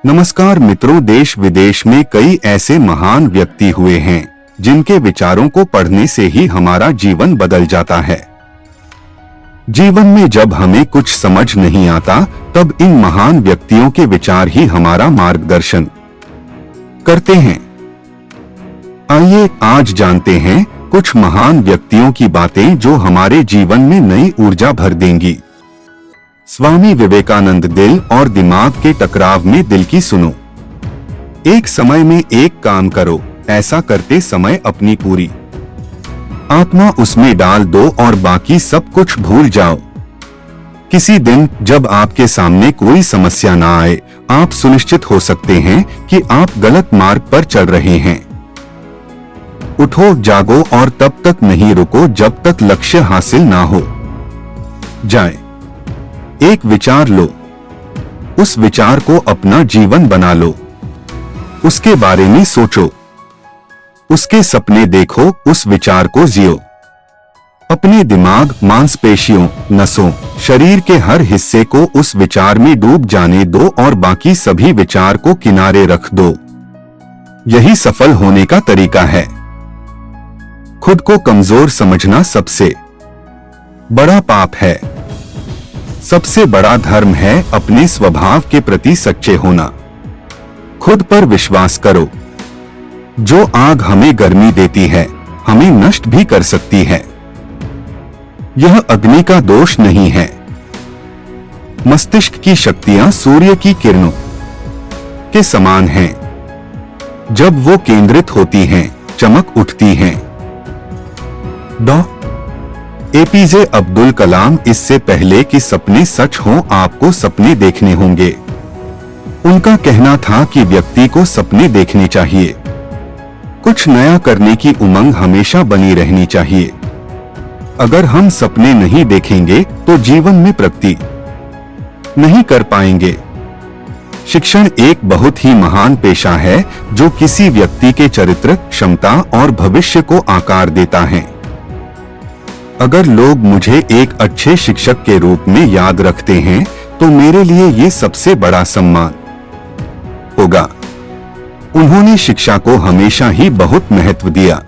नमस्कार मित्रों, देश विदेश में कई ऐसे महान व्यक्ति हुए हैं जिनके विचारों को पढ़ने से ही हमारा जीवन बदल जाता है। जीवन में जब हमें कुछ समझ नहीं आता, तब इन महान व्यक्तियों के विचार ही हमारा मार्गदर्शन करते हैं। आइए आज जानते हैं कुछ महान व्यक्तियों की बातें जो हमारे जीवन में नई ऊर्जा भर देंगी। स्वामी विवेकानंद, दिल और दिमाग के टकराव में दिल की सुनो। एक समय में एक काम करो, ऐसा करते समय अपनी पूरी आत्मा उसमें डाल दो और बाकी सब कुछ भूल जाओ। किसी दिन जब आपके सामने कोई समस्या ना आए, आप सुनिश्चित हो सकते हैं कि आप गलत मार्ग पर चल रहे हैं। उठो, जागो और तब तक नहीं रुको जब तक लक्ष्य हासिल ना हो जाए। एक विचार लो, उस विचार को अपना जीवन बना लो। उसके बारे में सोचो, उसके सपने देखो, उस विचार को जियो। अपने दिमाग, मांसपेशियों, नसों, शरीर के हर हिस्से को उस विचार में डूब जाने दो और बाकी सभी विचार को किनारे रख दो। यही सफल होने का तरीका है। खुद को कमजोर समझना सबसे बड़ा पाप है। सबसे बड़ा धर्म है अपने स्वभाव के प्रति सच्चे होना। खुद पर विश्वास करो। जो आग हमें गर्मी देती है, हमें नष्ट भी कर सकती है। यह अग्नि का दोष नहीं है। मस्तिष्क की शक्तियां सूर्य की किरणों के समान हैं। जब वो केंद्रित होती हैं, चमक उठती हैं। डॉ. एपीजे अब्दुल कलाम, इससे पहले कि सपने सच हों, आपको सपने देखने होंगे। उनका कहना था कि व्यक्ति को सपने देखने चाहिए। कुछ नया करने की उमंग हमेशा बनी रहनी चाहिए। अगर हम सपने नहीं देखेंगे तो जीवन में प्रगति नहीं कर पाएंगे। शिक्षण एक बहुत ही महान पेशा है जो किसी व्यक्ति के चरित्र, क्षमता और भविष्य को आकार देता है। अगर लोग मुझे एक अच्छे शिक्षक के रूप में याद रखते हैं तो मेरे लिए ये सबसे बड़ा सम्मान होगा। उन्होंने शिक्षा को हमेशा ही बहुत महत्व दिया।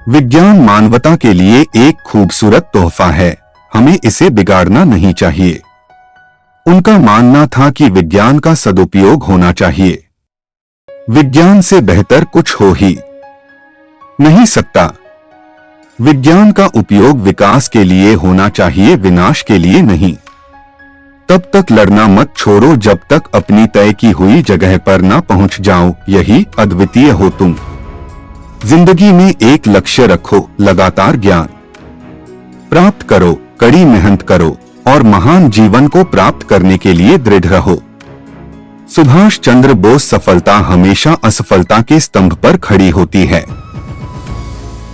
विज्ञान मानवता के लिए एक खूबसूरत तोहफा है, हमें इसे बिगाड़ना नहीं चाहिए। उनका मानना था कि विज्ञान का सदुपयोग होना चाहिए। विज्ञान से बेहतर कुछ हो ही नहीं सकता। विज्ञान का उपयोग विकास के लिए होना चाहिए, विनाश के लिए नहीं। तब तक लड़ना मत छोड़ो जब तक अपनी तय की हुई जगह पर ना पहुंच जाओ। यही अद्वितीय हो तुम। जिंदगी में एक लक्ष्य रखो, लगातार ज्ञान प्राप्त करो, कड़ी मेहनत करो और महान जीवन को प्राप्त करने के लिए दृढ़ रहो। सुभाष चंद्र बोस, सफलता हमेशा असफलता के स्तंभ पर खड़ी होती है।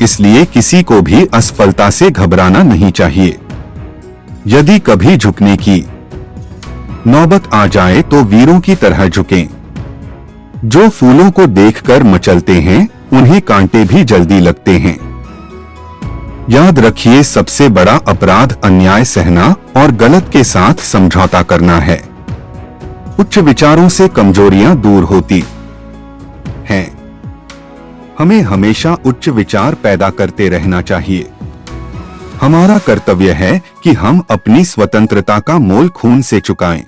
इसलिए किसी को भी असफलता से घबराना नहीं चाहिए। यदि कभी झुकने की नौबत आ जाए तो वीरों की तरह झुकें। जो फूलों को देखकर मचलते हैं, उन्हें कांटे भी जल्दी लगते हैं। याद रखिए, सबसे बड़ा अपराध अन्याय सहना और गलत के साथ समझौता करना है। उच्च विचारों से कमजोरियां दूर होती हैं। हमें हमेशा उच्च विचार पैदा करते रहना चाहिए। हमारा कर्तव्य है कि हम अपनी स्वतंत्रता का मोल खून से चुकाएं।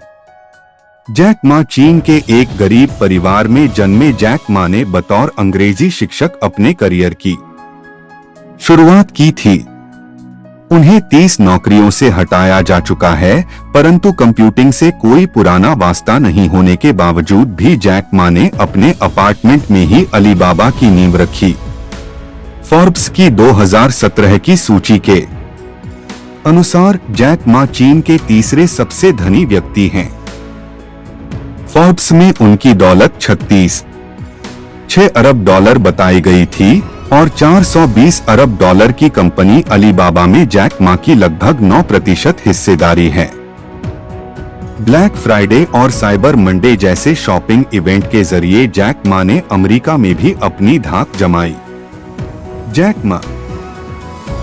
जैक मा, चीन के एक गरीब परिवार में जन्मे जैक मा ने बतौर अंग्रेजी शिक्षक अपने करियर की शुरुआत की थी। उन्हें 30 नौकरियों से हटाया जा चुका है, परंतु कंप्यूटिंग से कोई पुराना वास्ता नहीं होने के बावजूद भी जैक मा ने अपने अपार्टमेंट में ही अलीबाबा की नींव रखी। फोर्ब्स की 2017 की सूची के अनुसार जैक मा चीन के तीसरे सबसे धनी व्यक्ति हैं। फोर्ब्स में उनकी दौलत 36 अरब डॉलर बताई गई थी और 420 अरब डॉलर की कंपनी अलीबाबा में जैक मा की लगभग 9% हिस्सेदारी है। ब्लैक फ्राइडे और साइबर मंडे जैसे शॉपिंग इवेंट के जरिए जैक मा ने अमेरिका में भी अपनी धाक जमाई। जैक मा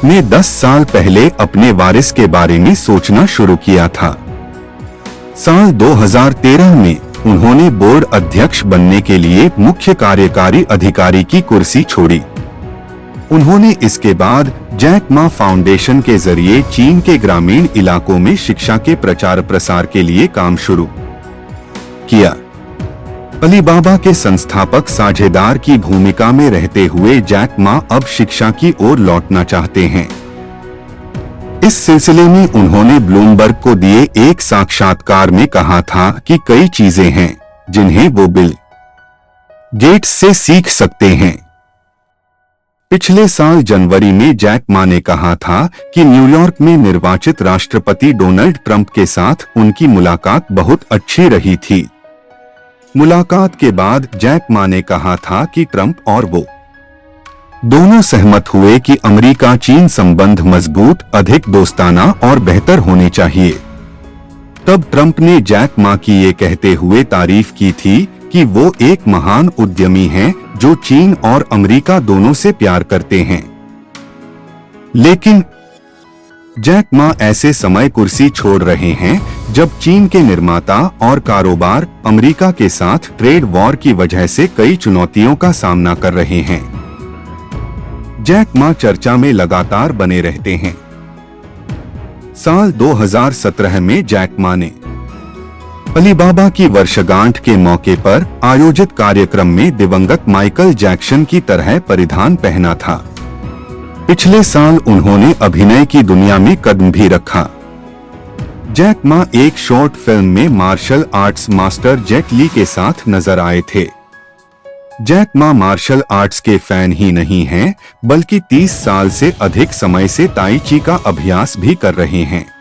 ने 10 साल पहले अपने वारिस के बारे में सोचना शुरू किया था। साल 2013 में उन्होंने बोर्ड अध्यक्ष बनने के लिए मुख्य कार्यकारी अधिकारी की कुर्सी छोड़ी। उन्होंने इसके बाद जैक मा फाउंडेशन के जरिए चीन के ग्रामीण इलाकों में शिक्षा के प्रचार प्रसार के लिए काम शुरू किया। अलीबाबा के संस्थापक साझेदार की भूमिका में रहते हुए जैक मा अब शिक्षा की ओर लौटना चाहते हैं। इस सिलसिले में उन्होंने ब्लूमबर्ग को दिए एक साक्षात्कार में कहा था कि कई चीजें हैं जिन्हें वो बिल गेट्स से सीख सकते हैं। पिछले साल जनवरी में जैक मा ने कहा था कि न्यूयॉर्क में निर्वाचित राष्ट्रपति डोनाल्ड ट्रंप के साथ उनकी मुलाकात बहुत अच्छी रही थी। मुलाकात के बाद जैक मा ने कहा था कि ट्रंप और वो दोनों सहमत हुए कि अमेरिका चीन संबंध मजबूत, अधिक दोस्ताना और बेहतर होने चाहिए। तब ट्रंप ने जैक मा की ये कहते हुए तारीफ की थी कि वो एक महान उद्यमी हैं जो चीन और अमेरिका दोनों से प्यार करते हैं। लेकिन जैक मा ऐसे समय कुर्सी छोड़ रहे हैं जब चीन के निर्माता और कारोबार अमेरिका के साथ ट्रेड वॉर की वजह से कई चुनौतियों का सामना कर रहे हैं। जैक मा चर्चा में लगातार बने रहते हैं। साल 2017 में जैक मा ने अलीबाबा की वर्षगांठ के मौके पर आयोजित कार्यक्रम में दिवंगत माइकल जैक्सन की तरह परिधान पहना था। पिछले साल उन्होंने अभिनय की दुनिया में कदम भी रखा। जैक मा एक शॉर्ट फिल्म में मार्शल आर्ट्स मास्टर जेट ली के साथ नजर आए थे। जैक मा मार्शल आर्ट्स के फैन ही नहीं हैं, बल्कि 30 साल से अधिक समय से ताई ची का अभ्यास भी कर रहे हैं।